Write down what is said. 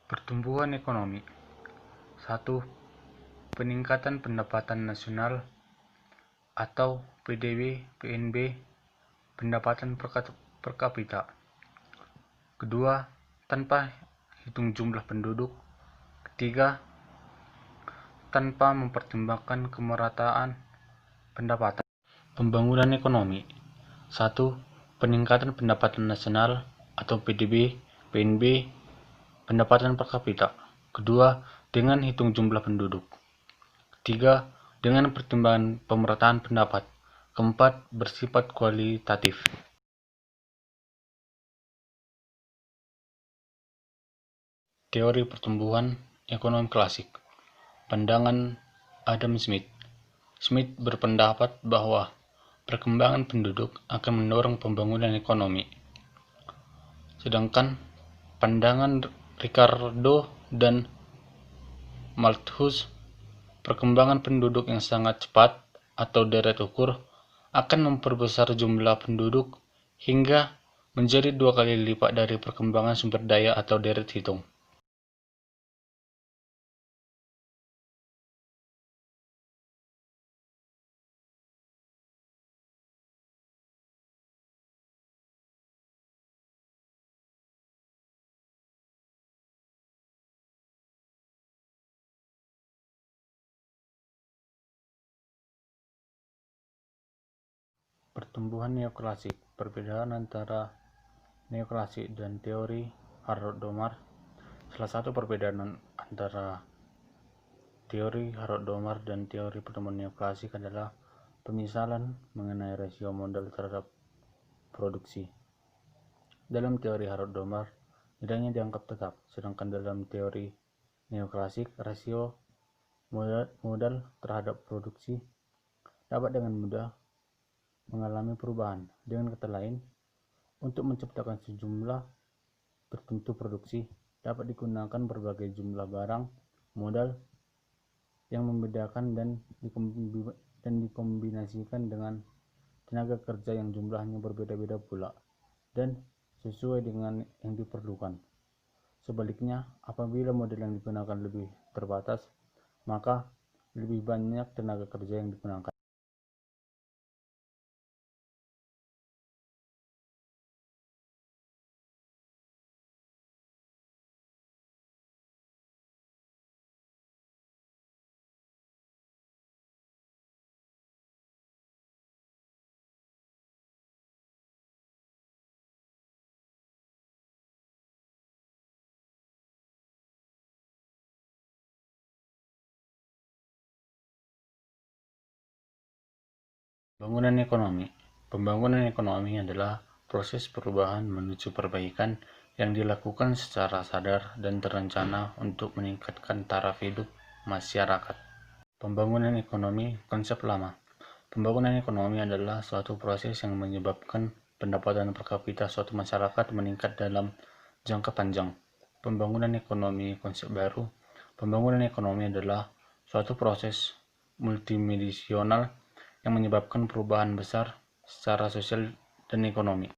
Pertumbuhan ekonomi. 1. Peningkatan pendapatan nasional atau PDB/PNB, pendapatan per kapita. Kedua, tanpa hitung jumlah penduduk. Ketiga, tanpa mempertimbangkan kemerataan pendapatan. Pembangunan ekonomi. 1. Peningkatan pendapatan nasional atau PDB/PNB, pendapatan per kapita. Kedua, dengan hitung jumlah penduduk. Ketiga, dengan pertimbangan pemerataan pendapat. Keempat, bersifat kualitatif. Teori pertumbuhan ekonomi klasik. Pandangan Adam Smith. Smith berpendapat bahwa perkembangan penduduk akan mendorong pembangunan ekonomi. Sedangkan pandangan Ricardo dan Malthus, perkembangan penduduk yang sangat cepat atau deret ukur akan memperbesar jumlah penduduk hingga menjadi 2 kali lipat dari perkembangan sumber daya atau deret hitung. Pertumbuhan neoklasik. Perbedaan antara neoklasik dan teori Harold Domar. Salah satu perbedaan antara teori Harold Domar dan teori pertumbuhan neoklasik adalah pemisalan mengenai rasio modal terhadap produksi. Dalam teori Harold Domar, nilainya dianggap tetap, sedangkan dalam teori neoklasik, rasio modal terhadap produksi dapat dengan mudah mengalami perubahan. Dengan kata lain, untuk menciptakan sejumlah tertentu produksi dapat digunakan berbagai jumlah barang modal yang membedakan dan dikombinasikan dengan tenaga kerja yang jumlahnya berbeda-beda pula dan sesuai dengan yang diperlukan. Sebaliknya, apabila model yang digunakan lebih terbatas, maka lebih banyak tenaga kerja yang digunakan. Pembangunan ekonomi. Pembangunan ekonomi adalah proses perubahan menuju perbaikan yang dilakukan secara sadar dan terencana untuk meningkatkan taraf hidup masyarakat. Pembangunan ekonomi, konsep lama. Pembangunan ekonomi adalah suatu proses yang menyebabkan pendapatan per kapita suatu masyarakat meningkat dalam jangka panjang. Pembangunan ekonomi, konsep baru. Pembangunan ekonomi adalah suatu proses multidimensional yang menyebabkan perubahan besar secara sosial dan ekonomi.